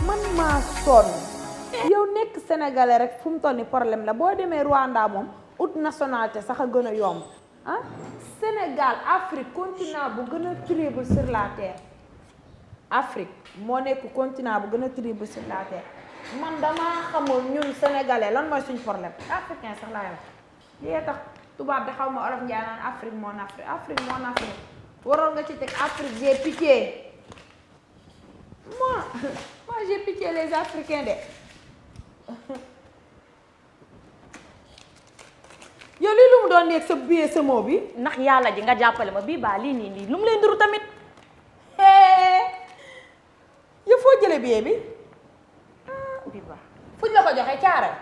man maa sonn yow nekk sénégalais rek fu mu toll ni problème la boo demee Rwanda moom ut nationalité sax a gën a yomb ah Sénégal Afrique continent bu gën a triple sur la terre Afrique moo nekk continent bu gën a triple sur la terre man damaa xamul ñun sénégalais lan mooy suñ problème africain sax laay wax lii tax tubaab bi xaw ma olof njaay naan Afrique mon Afrique Afrique mon Afrique waroon nga ci teg Afrique j'ai pitié moi j'ai pitié les Africains de yow lii lu mu doon nekk sa billet sa mot bi ndax yàlla ji nga jàppale ma bii baa lii nii lii lu mu lay nduru tamit yow foo jële billet bi bii baa fuñ la ko joxee Caaroy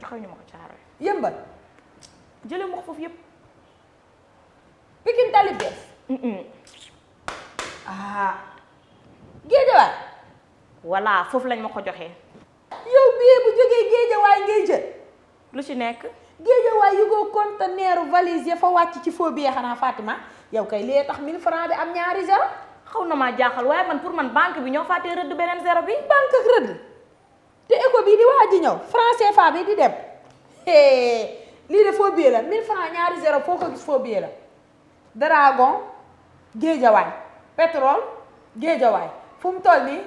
joxew ñu ma ko Caaroy Yëmbal jële ma ko foofu yëpp Pikine Tali Bees Géejawaay voilà foofu lañ ma ko joxee yow billet bu jógee Géejawaay ngay jël lu ci nekk Géejawaay yu ko conteneur valise ya fa wàcc ci faux billet xanaa Fatima yow kay lee tax 1000 francs bi am ñaari zéro xaw na maa jaaxal waaye man pour man banque bi ñoo fàttee rëdd beneen zéro bi banque ak rëdd te éco bii di waaj a ñëw franc CFA bi di dem lii de faux billet la 1000 francs ñaari zéro foo ko gis faux billet la Dragon Géejawaay pétrole Géejawaay fu mu toll nii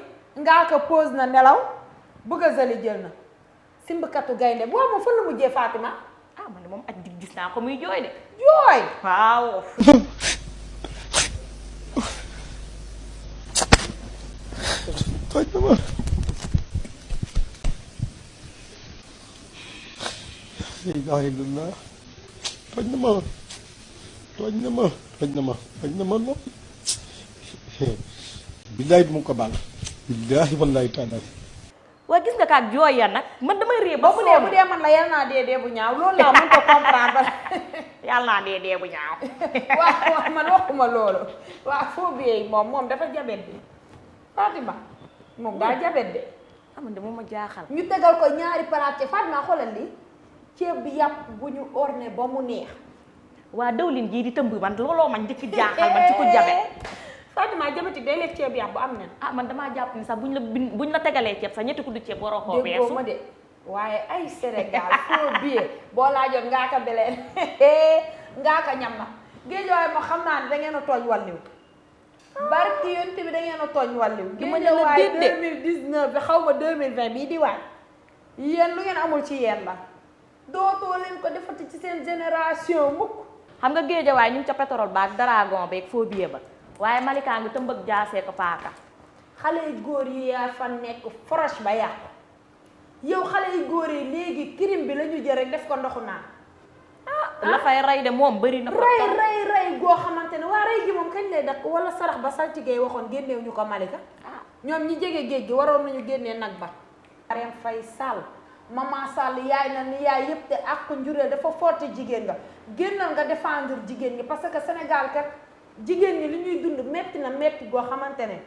ngaa ko pose na nelaw bëgg a zali jël na simbkatu gaynde boo moom fan la mujjee Fatima man de moom aj dig gis naa ko muy jooy de jooy waaw toj na ma la ilaha illallah toj na ma toj na ma toj na ma toj na ma lool billahi du ma ko baal billahi wallahi taala waa gis nga kaak jooy ya nag man damay réer ba bu dee man la yal naa dee bu ñaaw loolu laa mën ko comprendre yàlla naa dee bu ñaaw waaw man waxuma loolu waaw faux billet yi moom dafa jabet bi Fatima moom daa jabet de man de moom ma jaaxal ñu tegal ko ñaari palaat ci Fatima xoolal li ceeb bi yàpp bu ñu orné ba mu neex waa dawlin jii di tëmb man looloo man njëkk jaaxal man ci ko jabet Fatima jabetik day lekk ceeb yàpp bu am nen man damaa jàpp ni sax buñ la tegalee ceeb sax ñetti kuddu ceeb waroo koo beesu déggoo ma de waaye ay Sénégal faux billet boo laajoon ngaa ko beleen ngaa ko ñam na Géejawaay ma xam naa ne da ngeen a tooñ wàlliw barki yonte bi da ngeen a tooñ wàlliw Géejawaay 2019 bi xaw ma 2020 bii di waay yéen lu ngeen amul ci yéen la dootoo leen ko defati ci seen génération mukk xam nga Géejawaay ñu ngi ca pétrole ba ak Dragon beeg faux billet ba waaye Malika ngi tëmbëg jaasee ko paaka xale yu góor yi yaa fa nekk forosh ba yàqu yow xale yu góor yi léegi crime bi la ñu jël rek def ko ndoxu naan la fay rey de moom bëri na rey goo xamante ne waa rey gi moom kañ lay dakk wala sarax ba saltige yi waxoon génneew ñu ko Malika ñoom ñi jege géej gi waroon nañu génnee nag ba Marème Faye Sall Maman Sall yaay na ni yaay yëpp te ak njureel dafa forte jigéen nga génnal nga défendre jigéen ñi parce que Sénégal kat jigéen ñi li ñuy dund metti na metti goo xamante ne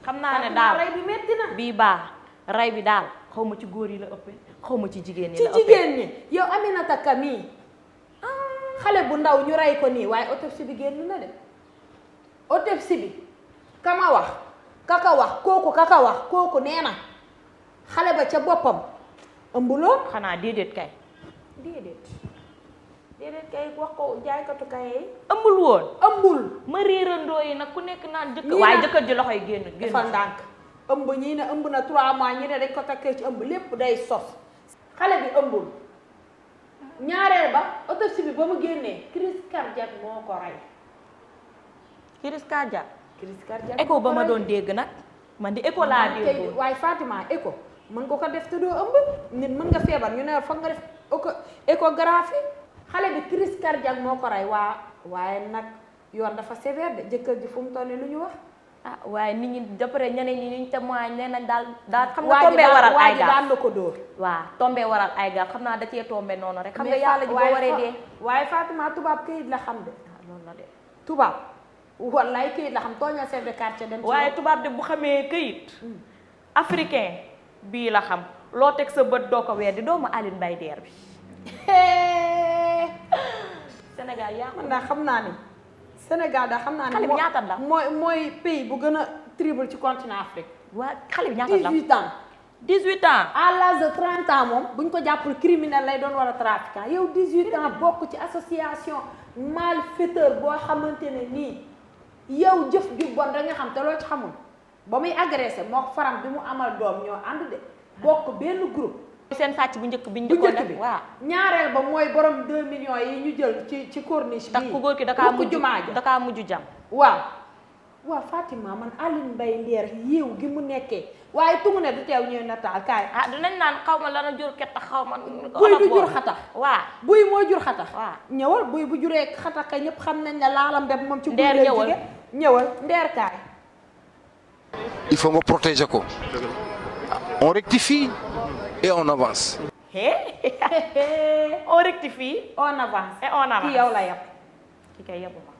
xam naa ne daal rey bi metti na bii baax rey bi daal xaw ma ci góor yi la ëppee xaw ma ci jigéen ñi la ci jigéen ñi yow Aminata Kami xale bu ndaw ñu rey ko nii waaye autopsie bi génn na de autopsie bi kama wax kaka wax kooku nee na xale ba ca boppam ëmbuloo xanaa déedéet kay déedéet kay wax ko jaaykatu kay yi ëmbul woon ëmbul ma réerandoo yi nag ku nekk naan jëkkër waaye jëkkër ji loxoy génn dafa ndànk ëmb ñii ne ëmb na 3 mois ñi ne dañ ko takkee ci ëmb lépp day sos xale bi ëmbul ñaareel ba autopsie bi ba mu génnee crise cardiaque moo ko rey crise cardiaque écho ba ma doon dégg nag man di écho laa dégg waaye Fatima écho mën nga ko def te doo ëmb nit mën nga feebar ñu ne foog nga def échographie xale bi crise cardiaque moo ko rey waaye nag yoon dafa sévère de jëkkër ji fu mu toll lu ñu wax waaye nit ñi d'après ñeneen ñi ñu témoigne nee nañ daal xam nga tombé waral ay gaaf daan la ko dóor waaw tombé waral ay gaaf xam naa da cee tombé noonu rek xam nga yàlla ji boo waree dee waaye Fatima tubaab këyit la xam de loolu la de tubaab wallaay këyit la xam tooñal chef de quartier dem waaye tubaab de bu xamee këyit africain bii la xam loo teg sa bët doo ko weer di doomu Aline Mbaye deer bi Sénégal yaa man daa xam naa ni Sénégal daa xam naa ni xale bi ñaata la mooy pays bu gën a triple ci continent Afrique. waa xale bi ñaata la 18 ans. 18 ans. à l'âge de 30 ans moom buñ ko jàppul criminel lay doon wala trafiquant yow 18 ans bokk ci association malfaiteur boo xamante ne nii yow jëf ju bon da nga xam te loo ci xamul ba muy agressé moo faram bi mu amal doom ñoo ànd de bokk benn groupe. seen sàcc bu njëkk bi ñu bu njëkkoon njëkk def bi waaw. ñaareel ba mooy borom 2 millions yi ñu jël ci corniche bi. tax ku góor ki dakaa mujj jumaa ja dakaa mujj jam. waaw Fatima man Aline Mbaye Nder yiw gi mu nekkee waaye tungu ne du teew ñëw nataal kaay. ah dinañ naan xaw ma lana jur ket xaw ma. buy du jur xatax. waaw buy moo jur xatax. waaw ñëwal buy bu juree xatax ka ñëpp xam nañ ne laalam dem moom ci. Nder buy lay ñëwal jóge ñëwal Nder kaay. Il faut me protéger quoi. On rectifie et on avance. on rectifie. on avance. et on avance ki yow la yab. ki kay yabu ma.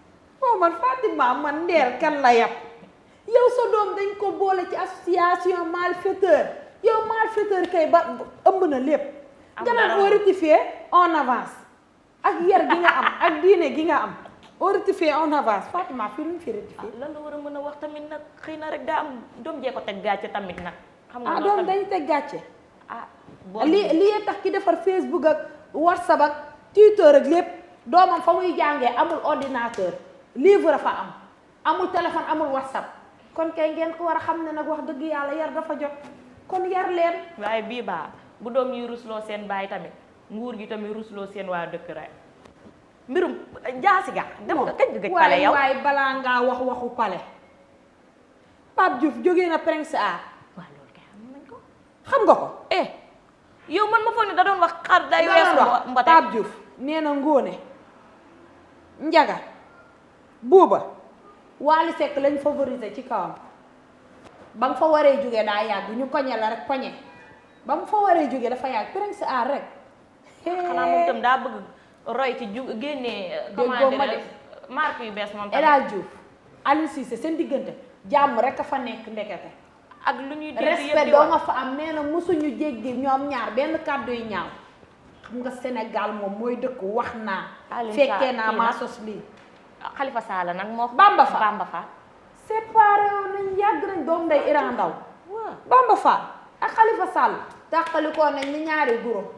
oh man Fatima man Nder kan la yab. yow sa doom dañ ko boole ci association malfaiteur yow malfaiteur kay ba ëmb na lépp. nga naan on rectifie on avance. ak yar gi nga am ak diine gi nga am. on rectifie on avance Fatima fii lu ñu fi rectifie. lan la war a mën a wax tamit nag xëy na rek daa am doom jee ko teg gàcce tamit nag. xam nga doom dañu teg gàcce. boobu lii tax ki defar Facebook ak WhatsApp ak Twitter ak lépp doomam fa muy jàngee amul ordinateur livre fa am amul téléphone amul WhatsApp kon kay ngeen ko war a xam ne nag wax dëgg yàlla yar dafa jot kon yar leen. waaye bii baa bu doom yi rusloo seen baay tamit nguur gi tamit rusloo seen waa dëkk rek mbirum jaasi ga dem nga kañ nga gëj pale yow waaye balaa ngaa wax waxu pale Pape Diouf jógee na Prince Art. waaw loolu kay xam nañ ko. xam nga ko. yow man ma foog ne da doon wax xar day weesu mbate Pape Diouf nee na Ngóone Njaga Buuba Waly Seck lañ favoriser ci kawam ba nga fa waree jógee daa yàgg ñu koñe la rek poñe ba mu fa waree jógee dafa yàgg Prince Art rek. xanaa moom itam daa bëgg roy ci génnee commandé marque yu bees moom tamit. El Hadj Diouf Aliou Cissé seen diggante jàmm rek a fa nekk ndekete. ak lu ñuy dégg respect doo nga fa am nee na mosuñu jéggi ñoom ñaar benn kàddu yu ñaaw xam nga Sénégal moom mooy dëkk wax naa. fekkee naa maa sos lii. Khalifa Sall nag moo. Bamba Fall Bamba Fall. séparé woon nañ yàgg nañ doom ndey Iran Ndaw. waaw Bamba Fall ak Khalifa Sall tàqalikoo nañ ni ñaari guro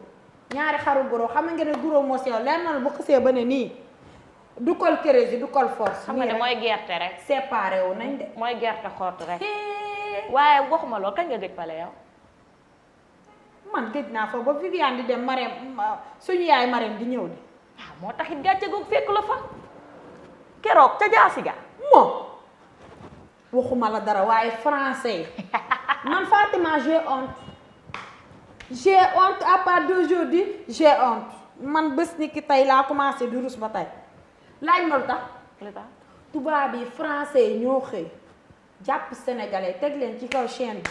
ñaari xaru guro xam nga ne guro moo sew leer na bu xasee ba ne nii du col kérési du col force. xam nga ne mooy gerte rek. séparé wu nañ de. mooy gerte xort rek. waaye waxuma lool kañ nga gëj pale yow. man gëj naa fa ba Viviane di dem Marème suñu yaay Marème di ñëw di. moo taxit gàcce googu fekk la fa keroog ca jaasi ga. moom waxuma la dara waaye français man Fatima j'ai honte à part d'aujourd'hui j'ai honte man bés ni ki tey laa commencé di rus ba tey laaj ma lu tax. tubaab yi français yi ñoo xëy jàpp sénégalais teg leen ci kaw chaîne bi.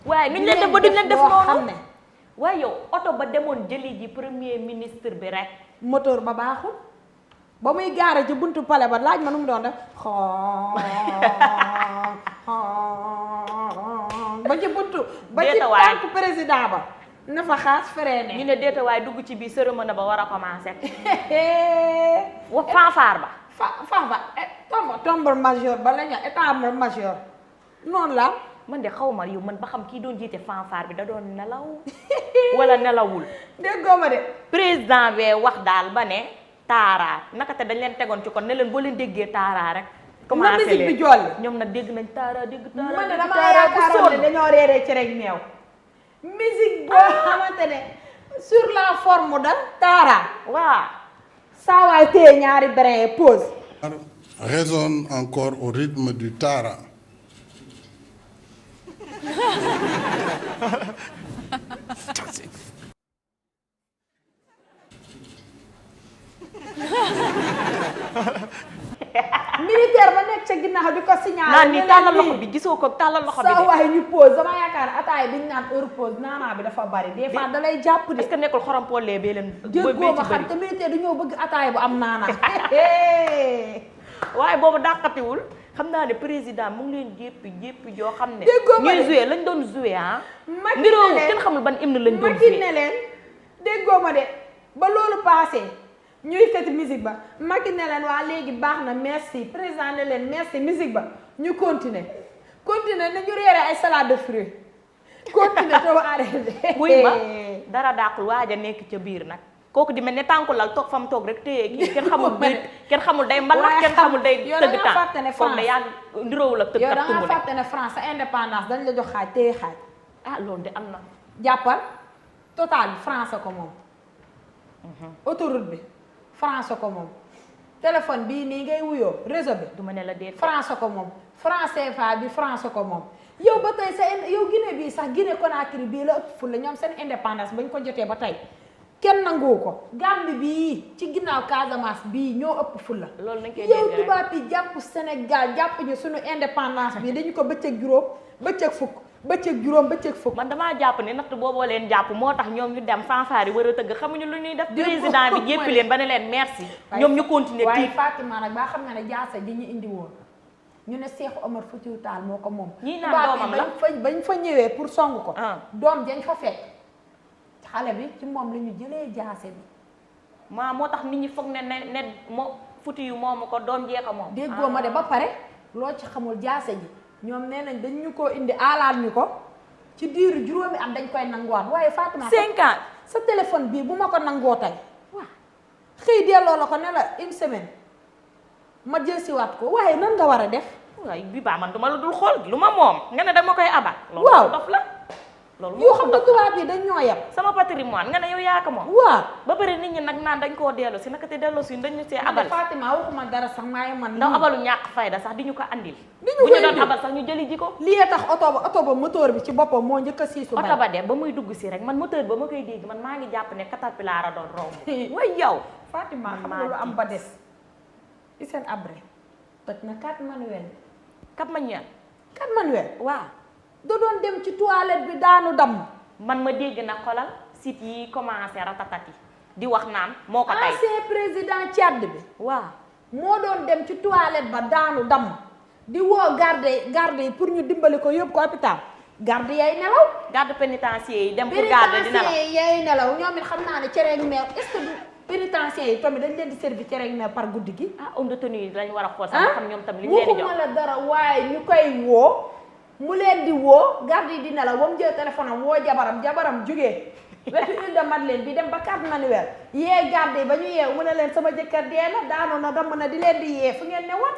waaye nuñ leen def ba duñ leen def noonu xam ne. waaye yow oto ba demoon jëli ji premier ministre bi rek. moteur ba baaxul ba muy gaare ci buntu palais ba laaj ma nu mu doon def ba ci buntu. ba ci tànku président ba. na fa xaas freiné. ñu ne déeta waaye dugg ci biir cérémonie ba war a commencé. wa fanfare ba. tambour major ba la ñu tambour major noonu la. man de xaw ma yow man ba xam kii doon jiite fanfare bi da doon nelaw wala nelawul. déggoo ma de. président bee wax daal ba ne taaraa naka te dañ leen tegoon ci kon ne leen boo leen déggee taaraa rek. commencé leen musique bi jolli. ñoom nag dégg nañ taaraa dégg taaraa. man de damaa yaakaaroon ne dañoo reeree ci rek meew. musique boo xamante ne sur la forme de taaraa. waaw. saa waay téye ñaari brin pause. Résonne encore au rythme du tara. militaire ba nekk ca ginnaaw di ko signalé. naan ni tàllal loxo bi gisoo ko tàllal loxo bi de. saa waay ñu pause dama yaakaar ataay bi ñu naan heure pause naanaa bi dafa bari des fois da lay jàpp de. est-ce que nekkul xorom poolee bee leen. déggoo ma xam te militaire dañoo bëgg ataay bu am naanaa. waaye boobu dàqatiwul xam naa ne président mu ngi leen jéppi joo xam ne. déggoo ma ñuy joué lañ doon joué ah. niroo kenn xamul ban hymne lañ doon joué. ne leen déggoo ma de ba loolu passé ñu yëkkati musique ba Macky ne leen waa léegi baax na merci président ne leen merci musique ba ñu continuer nañu réere ay salade de fruits continuer te ba arrêté. wuy ma dara dàqul waaj a nekk ca biir nag kooku di mel ne tànku lal toog fa mu toog rek téye kii kenn xamul day mbalax kenn xamul day tëgg temps foog ne yaa ndiroowul ak tëgg yow da tumb nga fàtte ne France sa indépendance dañ la jox xaaj téye xaaj. ah loolu de am na. jàppal total bi France ko moom. autoroute bi France ko moom. téléphone bii nii ngay wuyoo réseau bi. du ma ne la déet France ko moom France CFA bi France ko moom. yow ba tey sa yow Guinée bii sax Guinée Conakry bii la ëpp ful la ñoom seen indépendance bañ ko jotee ba tey kenn nangoo ko. Gambie bii ci ginnaaw Casamance bii ñoo ëpp ful la. loolu nañ koy yow tubaab yi jàpp Sénégal jàpp ñu suñu indépendance bi dañu ko bëccëg juróom bëccëg fukk. bëccëg juróom bëccëg fukk. man damaa jàpp ne natt booboo leen jàpp moo tax ñoom ñu dem fanfare yi war a tëgg xamuñu lu ñuy def. président bi jéppi leen ba ne leen merci. ñoom ñu continuer waaye tiit Fatima nag baa xam nga ne jaasa ji ñu indi woon ñu ne Cheikh Omar Foutiyou Tall moo ko moom. ñii naan doomam la bañ fa ñëwee pour song ko. doom jañ fa fekk xale bi ci moom la ñu jëlee jaase bi. moo tax nit ñi foog ne moo Foutiyou moomu ko doom jee ko moom. déggoo ma de ba pare loo ci xamul jaase ji. ñoom nee nañ dañ ñu koo indi aalaat ñu ko ci diiru juróomi at dañ koy nanguwaat waaye Fatima 5 ans sa téléphone bii bu ma ko nangoo tey waaw xëy delloo la ko ne la une semaine ma jël siwaat ko waaye nan nga war a def. waaye bi baa man duma la dul xool lu ma moom nga ne dama koy abal. waaw loolu dof la. loolu yoo xam ne tubaab yi dañ ñoo yab. sama patrimoine nga ne yow yaa ko moom. waaw ba pare nit ñi nag naan dañ koo dellu si naka te dellu si dañ ñu see abal. Fatima waxuma dara sax maaye man. ndax abalu ñàkk fayda sax di ñu ko andil. di ñu bu ko ñu doon indil abal sax ñu jëli ji ko. lii tax oto ba moteur bi ci boppam moo njëkk a siisu. oto ba de ba muy dugg si rek man moteur ba ma koy dégg man maa ngi jàpp ne caterpillar a doon romb. way yow. Fatima xam nga lu am ba des. Hissène Habré toj na 4 manuel. Cap Manuel. 4 manuel. waaw. da doon dem ci toilette bi daanu damm. man ma dégg na xolal site yi commencé ratatati di wax naan moo ko tey. ancien président Tchad bi. waaw. moo doon dem ci toilette ba daanu damm. di woo garde yi pour ñu dimbali ko yóbbu ko hôpital. garde yay nelaw. garde pénitentiaire yi dem pour garde di nelaw. pénitentiaire yay nelaw ñoom it xam naa ne cere ak meew est-ce que pénitentiaire yi tamit dañ leen di servir cere ak meew par guddi gi. ah homme de tenue yi lañ war a xool sax xam ñoom tam li ñu leen di jox. waxuma la dara waaye ñu koy woo mu leen di woo garde yi di nelaw ba mu jël téléphone am woo jabaram jugee wetu Île de Madeleine bi dem ba Cap Manuel yee garde yi ba ñu yeew mu ne leen sama jëkkër dee na daanu na damm na di leen di yee fu ngeen ne woon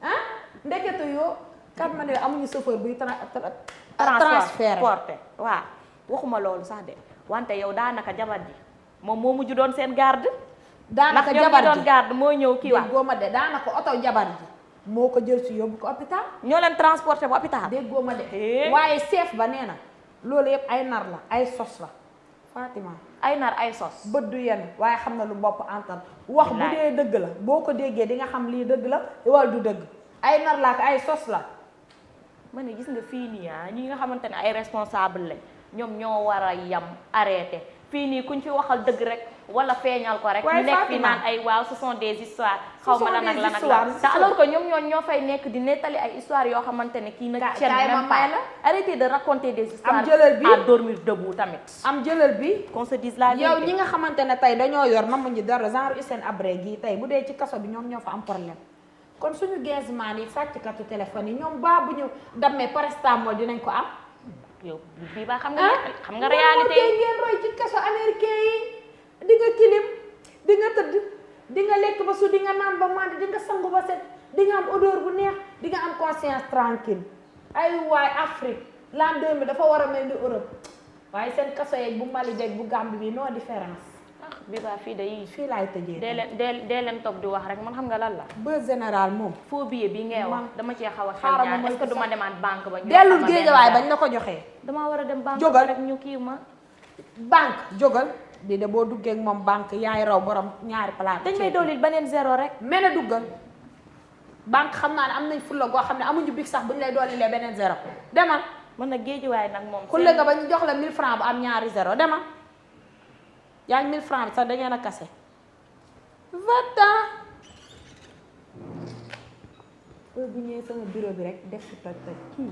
ah ndekete yoo Cap Manuel amuñu chauffeur buy transfert porté waaw waxuma loolu sax de wante yow daanaka jabar ji moom moo mujj doon seen garde. daanaka ndax jabar ñoom ji doon garde moo ñëw kii wax déggoo ma de daanaka oto jabar ji moo ko jël si yóbbu ko hôpital. ñoo leen transporté ba hôpital. déggoo ma de waaye chef ba nee na loolu yëpp ay nar la ay sos la Fatima. ay nar ay sos. bët du yenn waaye xam na lu bopp antal wax bu dee dëgg la boo ko déggee di nga xam lii dëgg la wala du dëgg ay nar la ak ay sos la. ma ne gis nga fii nii ñi nga xamante ne ay responsable lañ ñoom ñoo war a yam arrêté fii nii kuñ fi waxal dëgg rek wala feeñal ko rek. waaye nekk fi Fatima naan ay waaw ce sont des histoires. xaw ma lan ak lan ak histoires lan te alors que ñoom ñoo fay nekk di nettali ay histoires yoo xamante ne kii nag. kaay ma même may pas la. arrêtez de raconter des histoires. am jëlal bi à dormir debout tamit. am jëlal bi. qu'on se dise la yow vérité. ñi nga xamante ne tey dañoo yor namuñu dara genre Hissène Habré gii tey bu dee ci kaso bi ñoom ñoo fa am problème kon suñu gainsman yi sàcckatu téléphone yi ñoom bu ñu dammee paracétamol dinañ ko am. yow bii ba xam nga réalité yi ngeen roy ci kaso américain yi di nga kilim di nga tëdd di nga lekk ba su di nga naan ba màndi di nga sangu ba set di nga am odeur bu neex di nga am conscience tranquille ay waay Afrique l'an 2000 dafa war a mel ni Europe waaye seen kaso yeeg bu Mali jeeg bu Gambie bi non différence. bii ba fii day fii laay tëjee. dee leen toog di wax rek man xam nga lan la. ba général moom. faux billet bi ngay wax dama cee xaw a xel xaaral ñaar ma est-ce que duma demaat banque ba. ñu dellul géejawaay bañ la ko joxee. damaa war a dem banque jógal rek ñu kii ma. banque jógal di de boo duggee ak moom banque yaay raw borom ñaari palaat. dañ may doolil beneen zéro rek. mel na duggal banque xam naa ne am nañ fulla goo xam ne amuñu big sax buñ lay doolilee beneen zéro demal. mën na géejawaay nag moom. xulle nga ba ñu jox la 1000 francs bu am ñaari zéro demal yaa ngi 1000 francs bi sax da ngeen a kase. va-t'en. bu ñëwee sama bureau bi rek def ci toj toj kii.